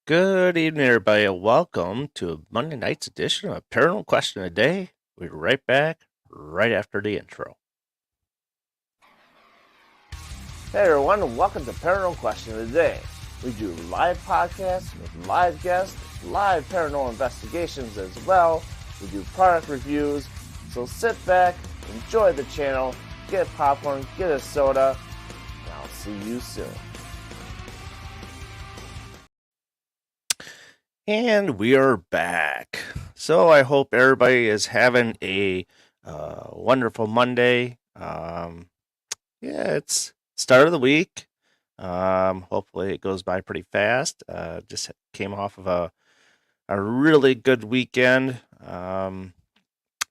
Good evening, everybody, and welcome to Monday night's edition of Paranormal Question of the Day. We're right back right after the intro. Hey everyone, and welcome to Paranormal Question of the Day. We do live podcasts with live guests, live paranormal investigations as well. We do product reviews, so sit back, enjoy the channel, get popcorn, get a soda, and I'll see you soon. And we are back. So I hope everybody is having a wonderful Monday. It's start of the week. Hopefully it goes by pretty fast. Just came off of a really good weekend.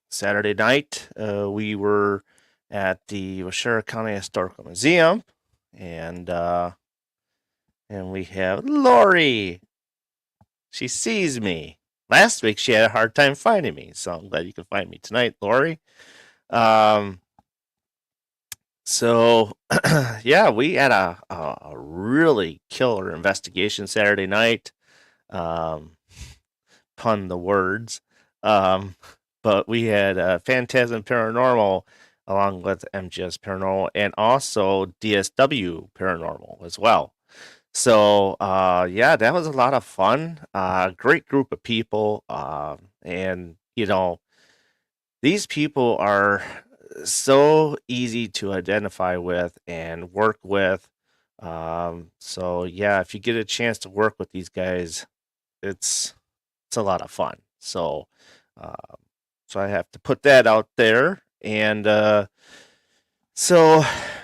Saturday night, we were at the Waushara County Historical Museum, and we have Lori. She sees me. Last week she had a hard time finding me, so I'm glad you can find me tonight, Lori. So yeah, we had a really killer investigation Saturday night. Pun the words. But we had Phantasm Paranormal along with MGS Paranormal and also DSW Paranormal as well. So yeah, that was a lot of fun. Great group of people. And these people are so easy to identify with and work with. So yeah, if you get a chance to work with these guys, it's a lot of fun. So I have to put that out there. And so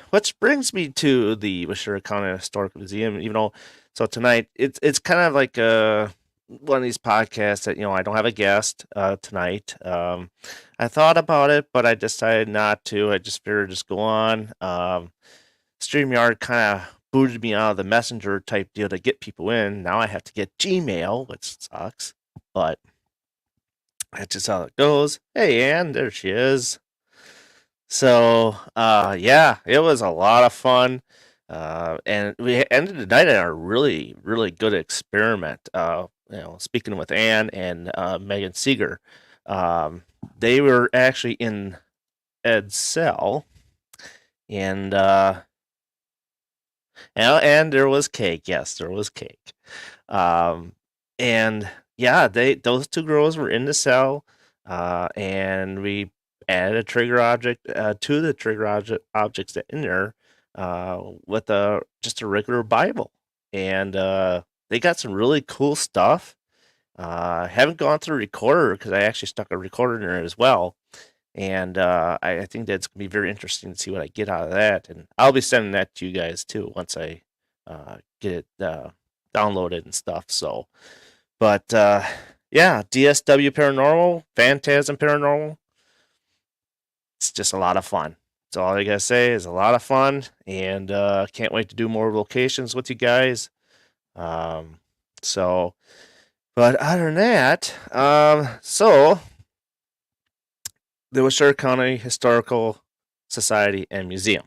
which brings me to the Waushara County Historical Museum. So tonight it's kind of like one of these podcasts that I don't have a guest tonight. I thought about it, but I decided not to. I just figured just go on. StreamYard kind of booted me out of the messenger type deal to get people in. Now I have to get Gmail, which sucks, but that's just how it goes. Hey, Ann, there she is. So, yeah, it was a lot of fun. And we ended the night on a really, really good experiment. Speaking with Ann and Megan Seeger, they were actually in Ed's cell, and there was cake. Yes, there was cake. And yeah, those two girls were in the cell, and we added a trigger object to the trigger objects that in there with just a regular Bible, and they got some really cool stuff. I haven't gone through a recorder because I actually stuck a recorder in there as well, and I think that's gonna be very interesting to see what I get out of that, and I'll be sending that to you guys too once I get it downloaded and stuff. So, but yeah, DSW Paranormal, Phantasm Paranormal. It's just a lot of fun. That's all I gotta say is a lot of fun, and can't wait to do more locations with you guys. So, but other than that, so the Waushara County Historical Society and Museum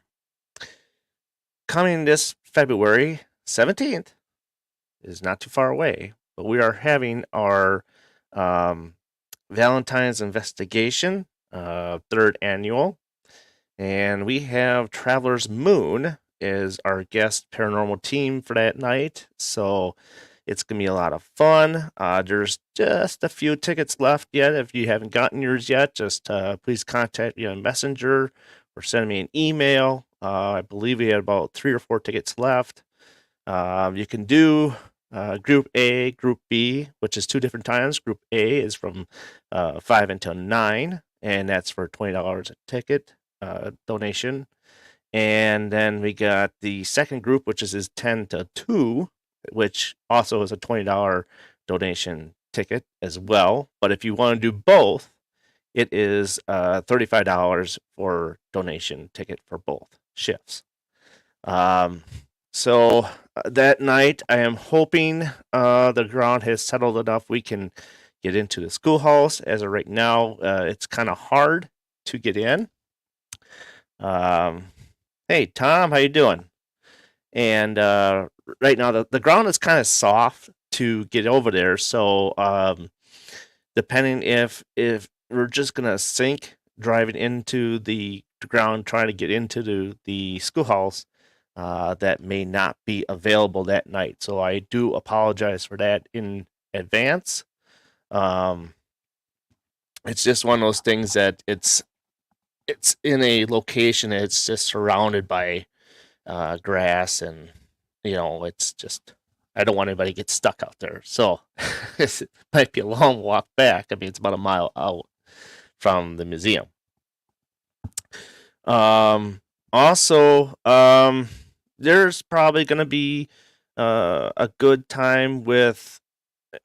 coming this February 17th is not too far away, but we are having our Valentines Investigation, third annual, and we have Traveler's Moon is our guest paranormal team for that night. So it's gonna be a lot of fun. There's just a few tickets left yet. If you haven't gotten yours yet, just please contact me on Messenger or send me an email. I believe we had about 3 or 4 tickets left. You can do Group A, Group B, which is 2 different times. Group A is from 5 until 9, and that's for $20 a ticket donation. And then we got the second group, which is 10 to 2, which also is a $20 donation ticket as well. But if you want to do both, it is $35 for donation ticket for both shifts. So that night, I am hoping the ground has settled enough we can get into the schoolhouse. As of right now, it's kind of hard to get in. Hey, Tom, how you doing? And right now, the ground is kind of soft to get over there. So depending if we're just gonna sink driving into the ground trying to get into the schoolhouse, that may not be available that night. So I do apologize for that in advance. Um, it's just one of those things that it's in a location that's just surrounded by grass, and it's just I don't want anybody to get stuck out there. So it might be a long walk back. I mean, it's about a mile out from the museum. Also, there's probably going to be a good time with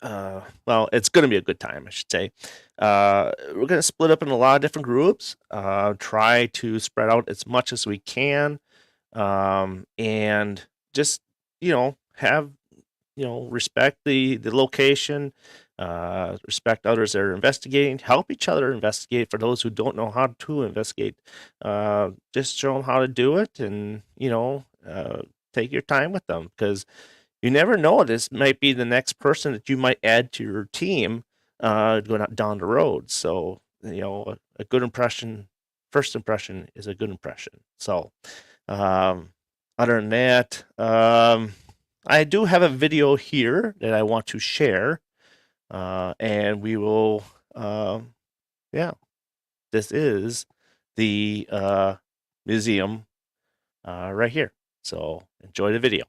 well, it's going to be a good time, I should say. We're going to split up in a lot of different groups, try to spread out as much as we can, and just, have, respect the location, respect others that are investigating, help each other investigate for those who don't know how to investigate. Just show them how to do it, and, take your time with them, because you never know. This might be the next person that you might add to your team going down the road. So, a good impression, first impression is a good impression. So, um, other than that, I do have a video here that I want to share, and we will, yeah, this is the museum right here. So, enjoy the video.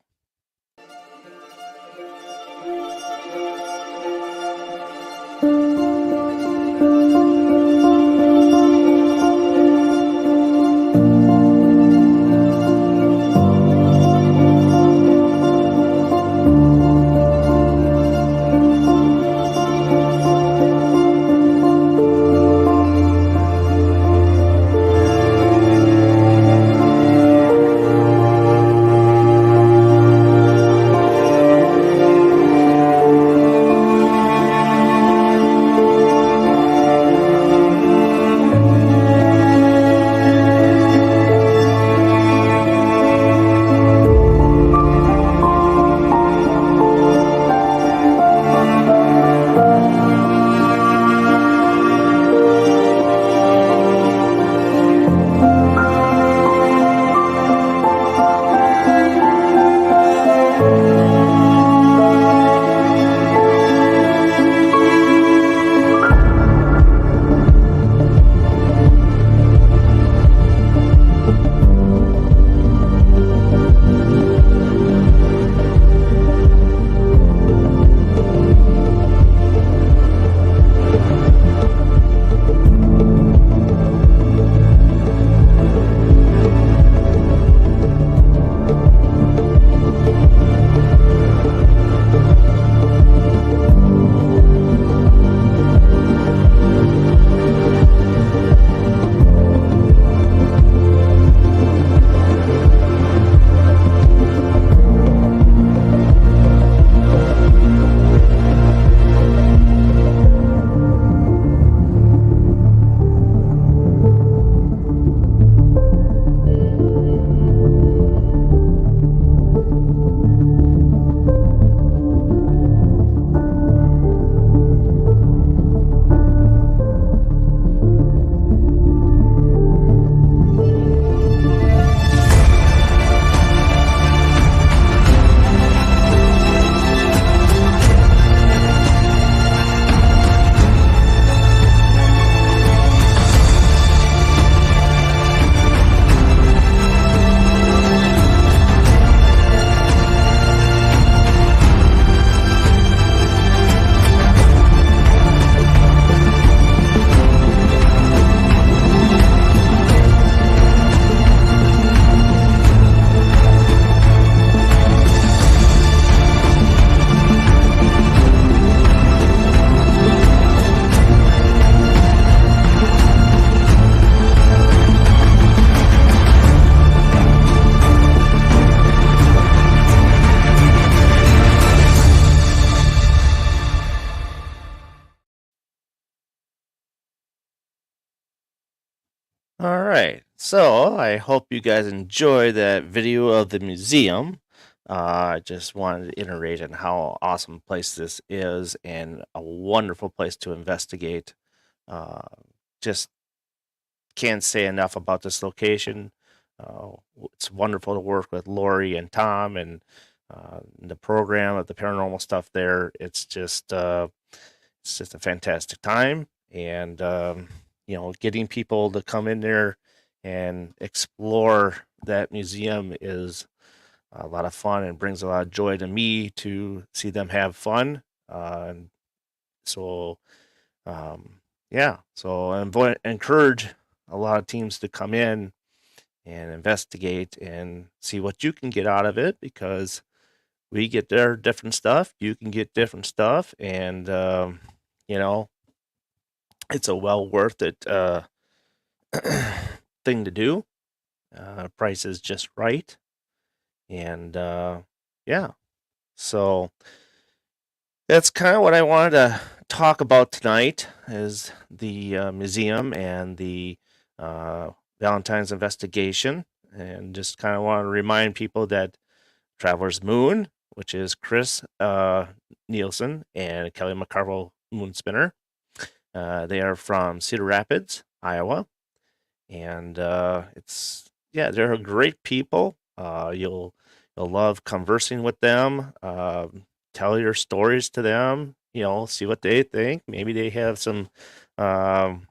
All right. So I hope you guys enjoy that video of the museum. I just wanted to iterate on how awesome a place this is and a wonderful place to investigate. Uh, just can't say enough about this location. It's wonderful to work with Lori and Tom and the program of the paranormal stuff there. It's just a fantastic time, and getting people to come in there and explore that museum is a lot of fun and brings a lot of joy to me to see them have fun. And so, um, yeah, so I encourage a lot of teams to come in and investigate and see what you can get out of it, because we get their different stuff, you can get different stuff, and you know, it's a well worth it thing to do. Price is just right, and yeah, so that's kind of what I wanted to talk about tonight is the museum and the uh, Valentine's investigation, and just kind of want to remind people that Traveler's Moon, which is Chris Nielsen and Kelly McCarville Moonspinner, they are from Cedar Rapids, Iowa, and they're great people. You'll love conversing with them. Tell your stories to them. See what they think. Maybe they have some um,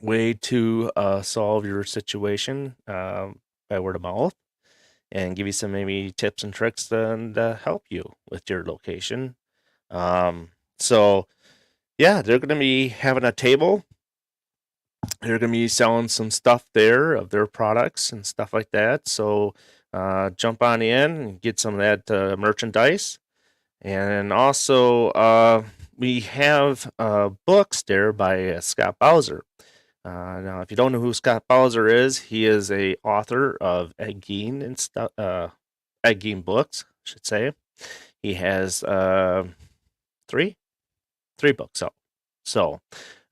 way to solve your situation by word of mouth, and give you some maybe tips and tricks and help you with your location. So yeah, they're going to be having a table. They're going to be selling some stuff there of their products and stuff like that. So jump on in and get some of that merchandise. And also, we have books there by Scott Bowser. Now, if you don't know who Scott Bowser is, he is a author of Ed Gein and stuff, Ed Gein books, I should say. He has three books out. So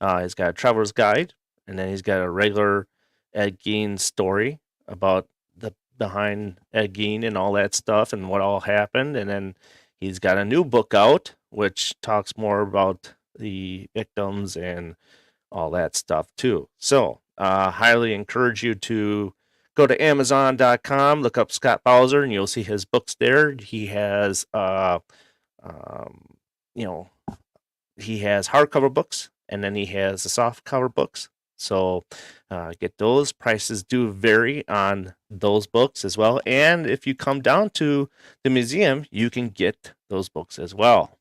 he's got a traveler's guide, and then he's got a regular Ed Gein story about the behind Ed Gein and all that stuff and what all happened. And then he's got a new book out, which talks more about the victims and all that stuff too. So highly encourage you to go to Amazon.com, look up Scott Bowser, and you'll see his books there. He has um, you know, he has hardcover books, and then he has the soft cover books. So get those. Prices do vary on those books as well. And if you come down to the museum, you can get those books as well.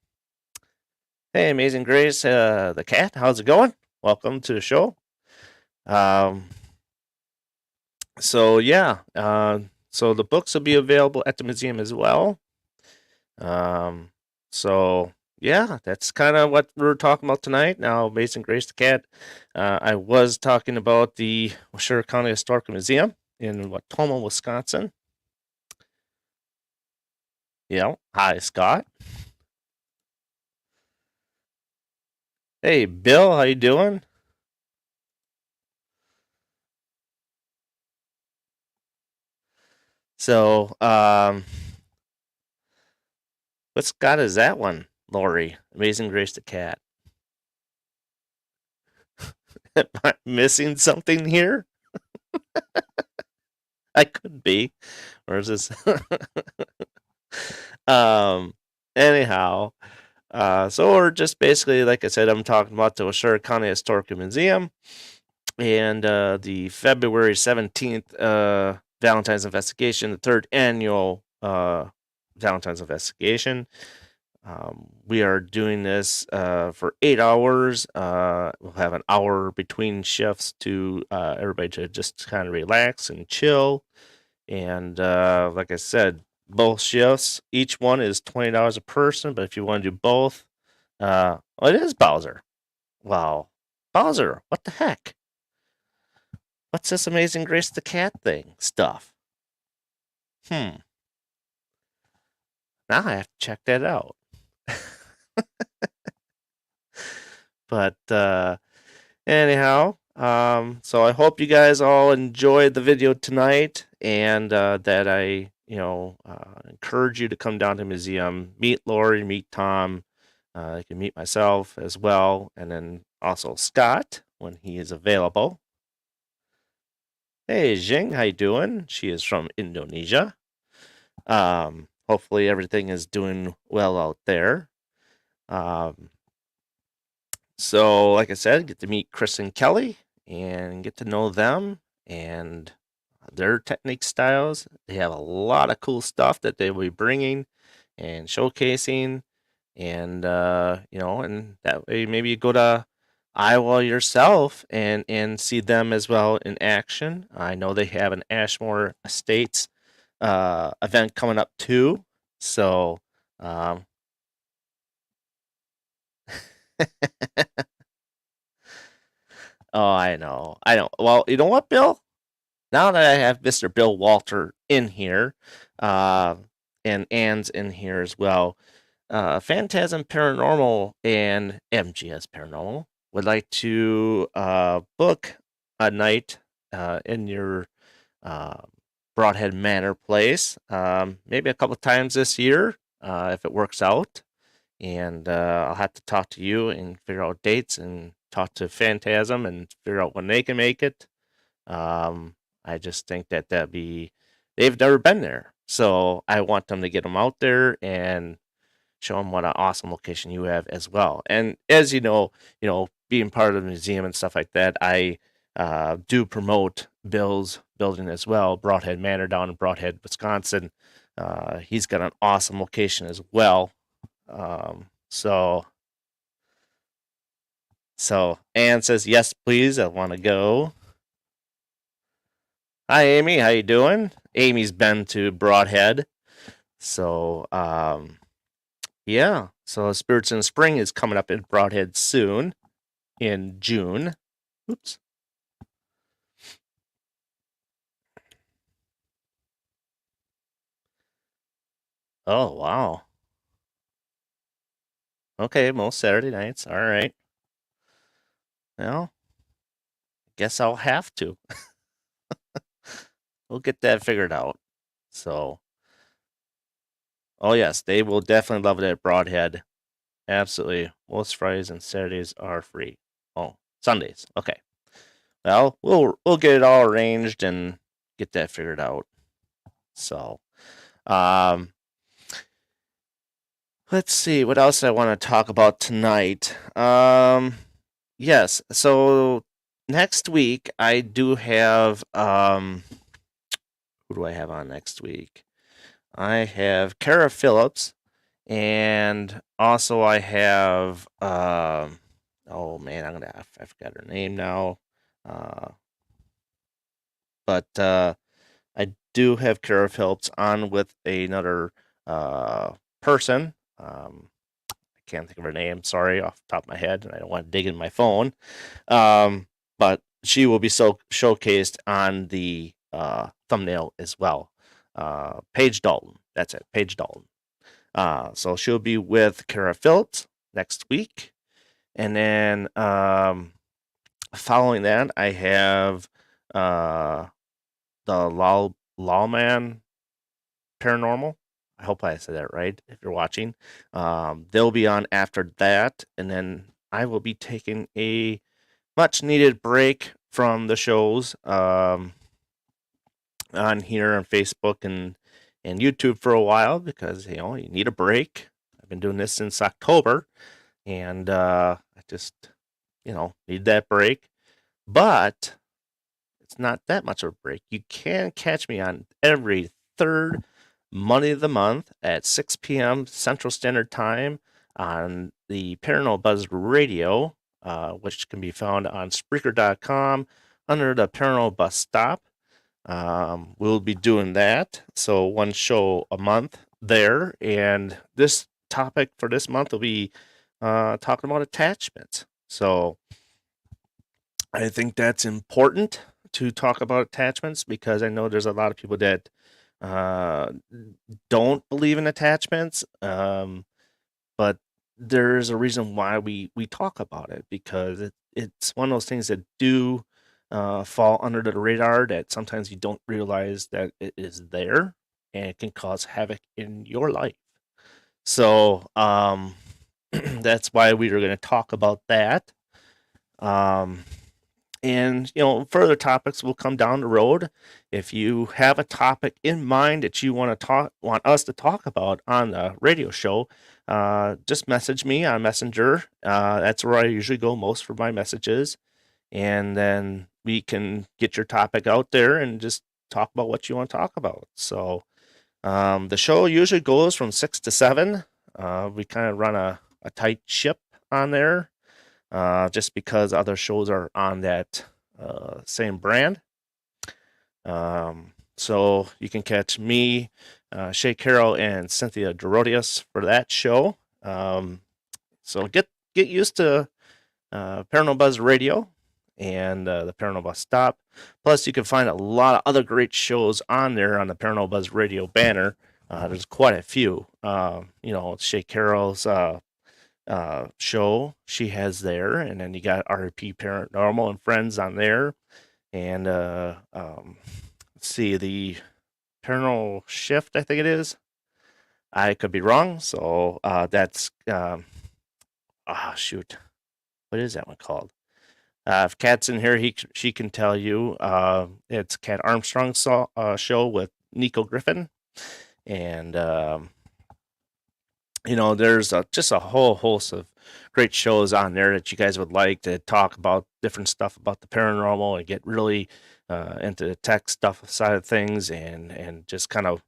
Hey, Amazing Grace, the cat, how's it going? Welcome to the show. So yeah, so the books will be available at the museum as well. So yeah, that's kind of what we're talking about tonight. Now, Mason Grace the cat. I was talking about the Waushara County Historical Museum in Watoma, Wisconsin. Yeah. Hi, Scott. Hey, Bill. How you doing? So, what Scott is that one? Lori, Amazing Grace the cat. Am I missing something here? I could be. Or is this? um. Anyhow, so we're just basically, like I said, I'm talking about the Waushara County Historical Museum and the February 17th Valentine's Investigation, the third annual Valentine's Investigation. We are doing this for 8 hours. We'll have an hour between shifts to everybody to just kind of relax and chill. And like I said, both shifts, each one is $20 a person. But if you want to do both, it is Bowser. Wow, Bowser, what the heck? What's this Amazing Grace the cat thing stuff? Now I have to check that out. But anyhow, so I hope you guys all enjoyed the video tonight, and that I encourage you to come down to the museum, meet Lori, meet Tom. You can meet myself as well, and then also Scott when he is available. Hey, Jing, how you doing? She is from Indonesia. Hopefully everything is doing well out there. Um, so, like I said, get to meet Chris and Kelly and get to know them and their technique styles. They have a lot of cool stuff that they will be bringing and showcasing, and and that way maybe you go to Iowa yourself and see them as well in action. I know they have an Ashmore Estates event coming up too, so um, oh, I know. Well, you know what, Bill? Now that I have Mr. Bill Walter in here, uh, and Ann's in here as well, Phantasm Paranormal and MGS Paranormal would like to book a night in your uh, Broadhead Manor place, maybe a couple times this year if it works out. And I'll have to talk to you and figure out dates and talk to Phantasm and figure out when they can make it. I just think that they've never been there. So I want them to get them out there and show them what an awesome location you have as well. And as being part of the museum and stuff like that, I do promote Bill's building as well, Broadhead Manor down in Broadhead, Wisconsin. He's got an awesome location as well. Um, so so Anne says, yes, please, I want to go. Hi Amy, how you doing? Amy's been to Broadhead. So yeah. So Spirits in Spring is coming up in Broadhead soon in June. Oops. Oh wow. Okay, most Saturday nights. All right. Well, guess I'll have to. We'll get that figured out. So, oh yes, they will definitely love it at Broadhead. Absolutely. Most Fridays and Saturdays are free. Oh, Sundays. Okay. Well, we'll get it all arranged and get that figured out. So, um, let's see what else I want to talk about tonight. Yes. So next week I do have who do I have on next week? I have Kara Phillips, and also I have oh man, I forgot her name now. Uh, but I do have Kara Phillips on with another person. I can't think of her name. Sorry, off the top of my head, and I don't want to dig in my phone. But she will be showcased on the thumbnail as well. Paige Dalton. That's it. Paige Dalton. So she'll be with Kara Phillips next week. And then following that, I have the Lawman Paranormal. I hope I said that right. If you're watching, they'll be on after that, and then I will be taking a much needed break from the shows on here on Facebook and YouTube for a while because you need a break. I've been doing this since October, and I just need that break. But it's not that much of a break. You can catch me on every third Monday of the month at 6 p.m. Central Standard Time on the Paranormal Buzz Radio, which can be found on Spreaker.com under the Paranormal Bus Stop. We'll be doing that. So one show a month there. And this topic for this month will be talking about attachments. So I think that's important to talk about attachments because I know there's a lot of people that don't believe in attachments, but there's a reason why we talk about it because it's one of those things that do fall under the radar that sometimes you don't realize that it is there, and it can cause havoc in your life. So that's why we are going to talk about that. Um, and further topics will come down the road. If you have a topic in mind that you want us to talk about on the radio show, just message me on Messenger. That's where I usually go most for my messages, and then we can get your topic out there and just talk about what you want to talk about. So the show usually goes from 6 to 7. We kind of run a tight ship on there, just because other shows are on that same brand. So you can catch me, Shay Carroll, and Cynthia Dorodius for that show. So get used to Paranormal Buzz Radio and the Paranormal Buzz Stop. Plus, you can find a lot of other great shows on there on the Paranormal Buzz Radio banner. There's quite a few. Shay Carroll's show she has there, and then you got RP Paranormal and Friends on there, and let's see, the Paranormal Shift, I think it is. I could be wrong, so that's shoot, what is that one called? If Kat's in here, she can tell you. It's Kat Armstrong's show with Nico Griffin, and there's just a whole host of great shows on there that you guys would like to talk about different stuff about the paranormal and get really into the tech stuff side of things, and just kind of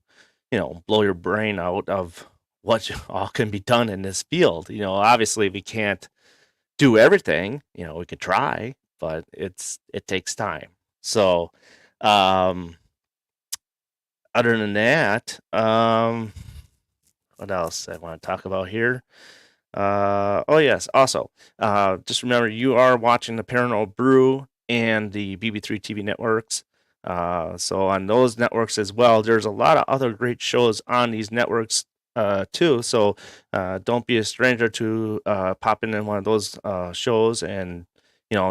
blow your brain out of what all can be done in this field. Obviously we can't do everything. We could try, but it takes time. So other than that, what else I want to talk about here? Oh yes. Also, just remember you are watching the Paranormal Brew and the BB3 TV networks. So on those networks as well, there's a lot of other great shows on these networks too. So don't be a stranger to popping in one of those shows and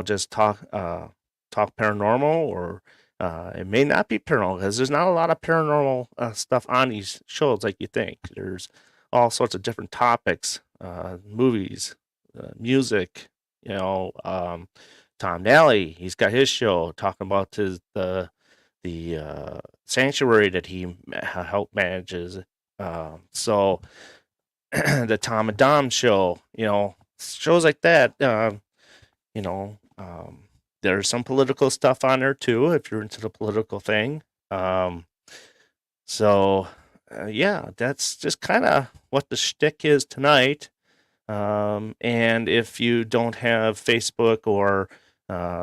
just talk paranormal, or it may not be paranormal because there's not a lot of paranormal stuff on these shows like you think. There's all sorts of different topics, movies, music. Tom Nally, he's got his show talking about the sanctuary that he helped manages. So the Tom and Dom show, shows like that. You know, um, there's some political stuff on there too if you're into the political thing. Um, so yeah, that's just kind of what the shtick is tonight. And if you don't have Facebook or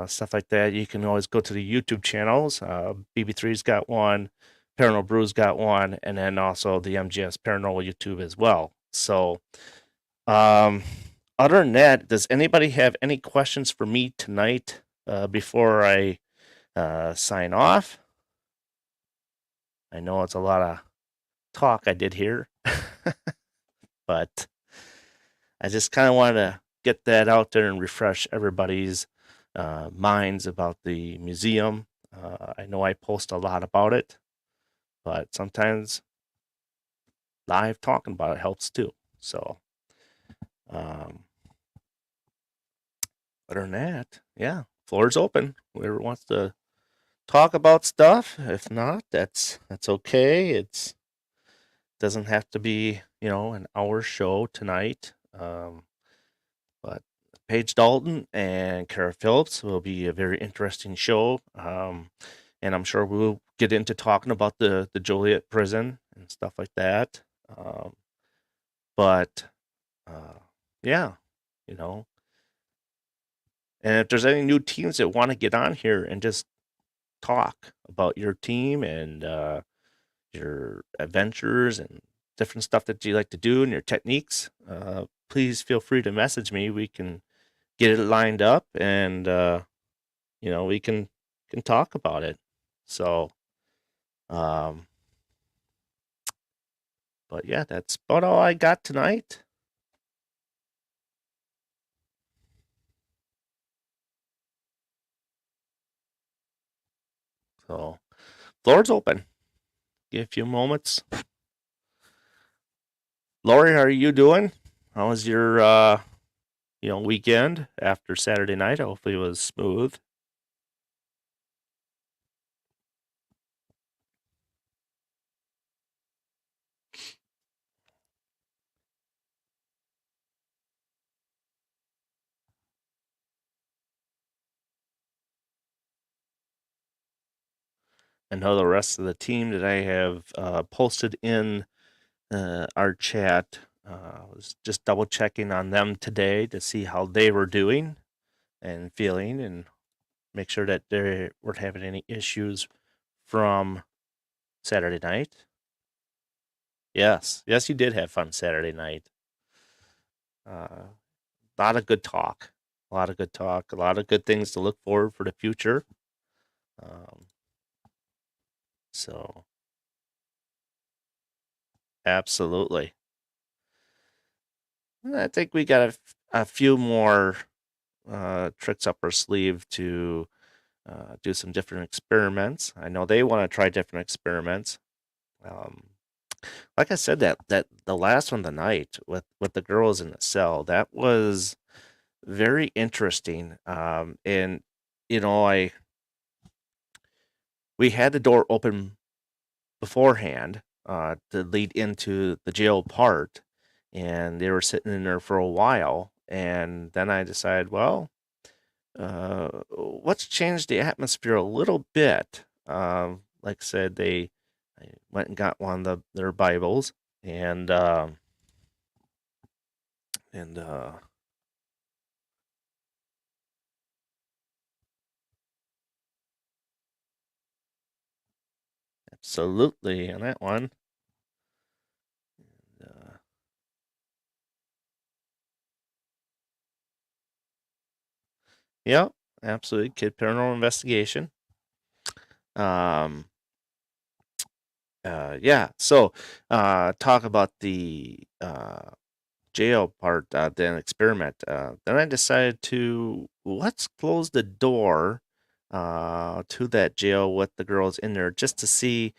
stuff like that, you can always go to the YouTube channels. BB3's got one, Paranormal Brew's got one, and then also the MGS Paranormal YouTube as well. So, um, other than that, does anybody have any questions for me tonight before I sign off? I know it's a lot of talk I did here, but I just kind of wanted to get that out there and refresh everybody's minds about the museum. I know I post a lot about it, but sometimes live talking about it helps too. So, um, other than that, yeah, floor's open. Whoever wants to talk about stuff. If not, that's okay. It doesn't have to be an hour show tonight. But Paige Dalton and Kara Phillips will be a very interesting show. And I'm sure we'll get into talking about the Joliet prison and stuff like that. But yeah, you know, and if there's any new teams that want to get on here and just talk about your team and your adventures and different stuff that you like to do and your techniques, please feel free to message me. We can get it lined up, and we can talk about it. So, um, but yeah, that's about all I got tonight. So, floor's open. give you a few moments. Lori, how are you doing? How was your weekend after Saturday night? Hopefully it was smooth. I know the rest of the team that I have posted in our chat. Was just double checking on them today to see how they were doing and feeling, and make sure that they weren't having any issues from Saturday night. Yes, you did have fun Saturday night. A lot of good talk, a lot of good talk, a lot of good things to look forward for the future. Um, so absolutely, I think we got a few more tricks up our sleeve to do some different experiments. I know they want to try different experiments. Um, like I said, that the last one tonight with the girls in the cell, that was very interesting. And I we had the door open beforehand to lead into the jail part, and they were sitting in there for a while. And then I decided, well, let's change the atmosphere a little bit. Like I said, I went and got one of their Bibles, and and absolutely on that one. Uh, yeah, absolutely. Kid Paranormal Investigation. Um, yeah. So, talk about the jail part, then experiment. Then I decided to let's close the door to that jail with the girls in there just to see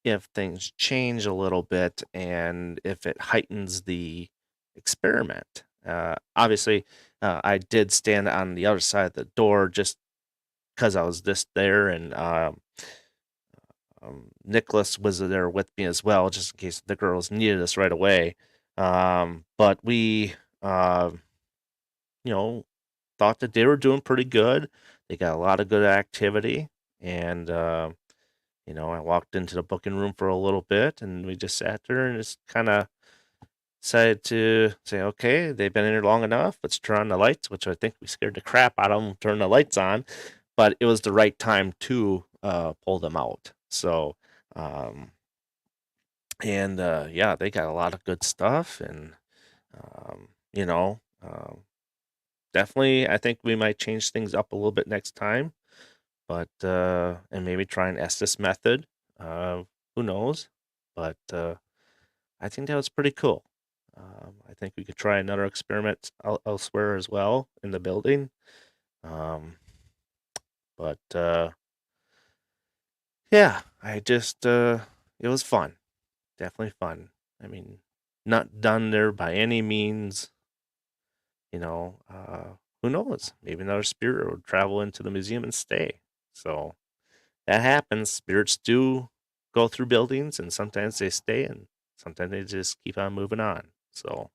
if things change a little bit and if it heightens the experiment. Obviously, I did stand on the other side of the door just because I was just there, and Nicholas was there with me as well, just in case the girls needed us right away. But we, uh, you know, thought that they were doing pretty good. They got a lot of good activity, and I walked into the booking room for a little bit, and we just sat there and just kind of decided to say, okay, they've been in here long enough. Let's turn on the lights, which I think we scared the crap out of them. Turn the lights on, but it was the right time to pull them out. So, um, and yeah, they got a lot of good stuff, and um, you know, definitely, I think we might change things up a little bit next time, but and maybe try an Estes method. Who knows? But I think that was pretty cool. I think we could try another experiment elsewhere as well in the building. Um, but yeah, I just it was fun, definitely fun. I mean, not done there by any means. Who knows? Maybe another spirit will travel into the museum and stay. So that happens. Spirits do go through buildings, and sometimes they stay, and sometimes they just keep on moving on. So,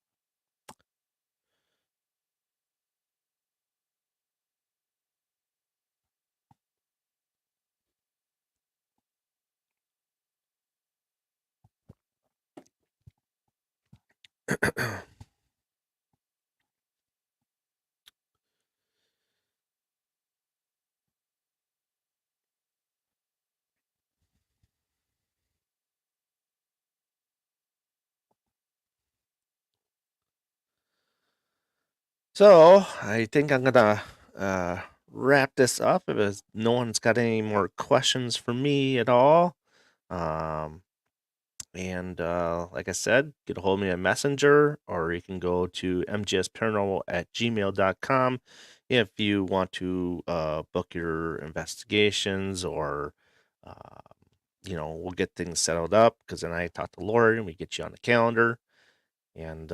so I think I'm gonna wrap this up. If no one's got any more questions for me at all, um, and like I said, get a hold of me on Messenger, or you can go to mgsparanormal@gmail.com if you want to book your investigations or uh, we'll get things settled up because then I talk to Lori and we get you on the calendar. And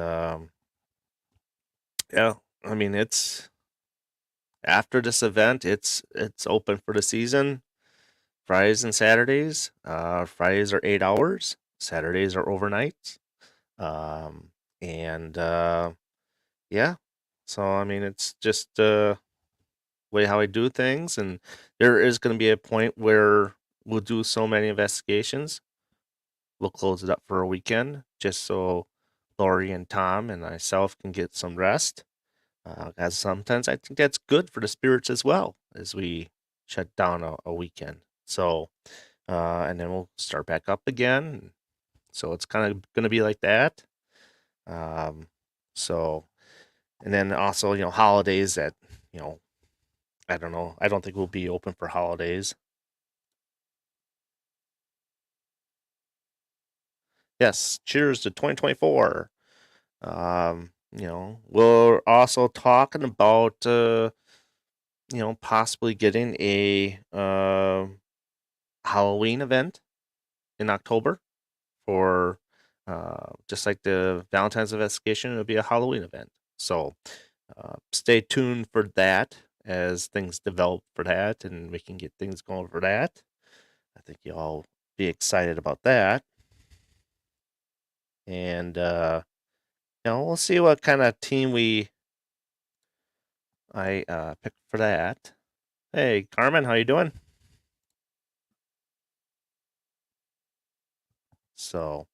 yeah, I mean, it's after this event, it's open for the season. Fridays and Saturdays. Fridays are 8 hours. Saturdays are overnights. And yeah, so I mean, it's just way how I do things, and there is going to be a point where we'll do so many investigations, we'll close it up for a weekend just so Lori and Tom and myself can get some rest. As sometimes I think that's good for the spirits as well as we shut down a weekend. So, and then we'll start back up again. So it's kind of going to be like that. Um, so, and then also, holidays that, I don't know. I don't think we'll be open for holidays. Yes, cheers to 2024. We're also talking about, possibly getting a Halloween event in October for just like the Valentines Investigation, it'll be a Halloween event. So stay tuned for that as things develop for that and we can get things going for that. I think you all be excited about that. And we'll see what kind of team I pick for that. Hey, Carmen, how you doing? So,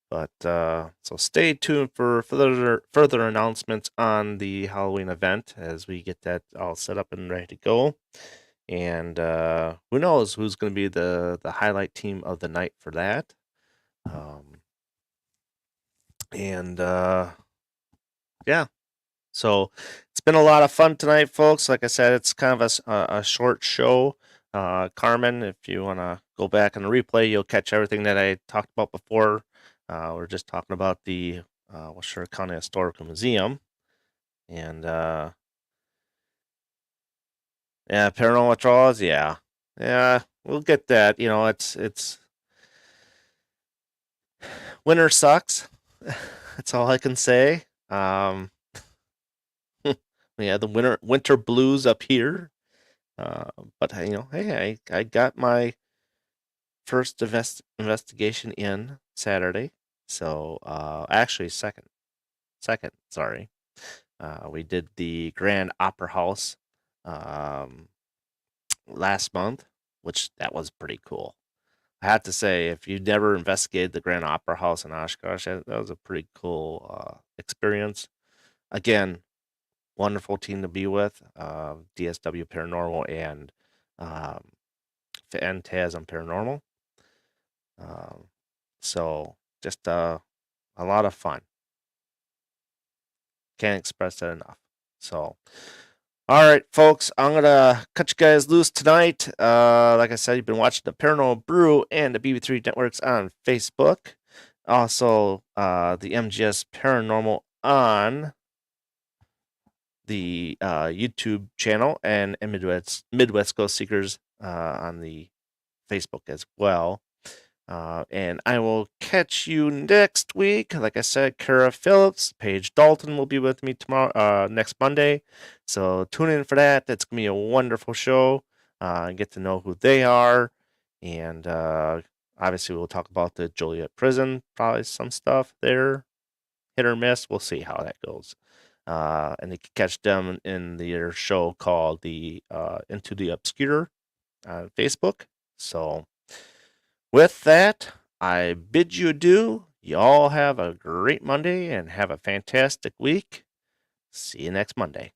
but so stay tuned for further announcements on the Halloween event as we get that all set up and ready to go. And who knows who's going to be the highlight team of the night for that. And yeah, so it's been a lot of fun tonight, folks. Like I said, it's kind of a short show. Carmen, if you want to go back on the replay, you'll catch everything that I talked about before. We're just talking about the Waushara County Historical Museum. And yeah, paranormal withdrawals, yeah. Yeah, we'll get that. It's winter sucks. That's all I can say. Yeah, the winter blues up here. But hey, I got my first investigation in Saturday. So actually second, sorry. We did the Grand Opera House last month, which that was pretty cool. I have to say, if you never investigated the Grand Opera House in Oshkosh, that was a pretty cool experience. Again, wonderful team to be with, DSW Paranormal and Phantasm Paranormal. So just a lot of fun. Can't express that enough. So, all right, folks, I'm gonna cut you guys loose tonight. Like I said, you've been watching the Paranormal Brew and the BB3 Networks on Facebook. Also, the MGS Paranormal on the YouTube channel and Midwest Ghost Seekers on the Facebook as well. And I will catch you next week. Like I said, Kara Phillips, Paige Dalton will be with me tomorrow, next Monday. So tune in for that. That's gonna be a wonderful show. Get to know who they are, and obviously we'll talk about the Joliet prison. Probably some stuff there, hit or miss. We'll see how that goes. And you can catch them in their show called the Into the Obscure on Facebook. So with that, I bid you adieu. You all have a great Monday and have a fantastic week. See you next Monday.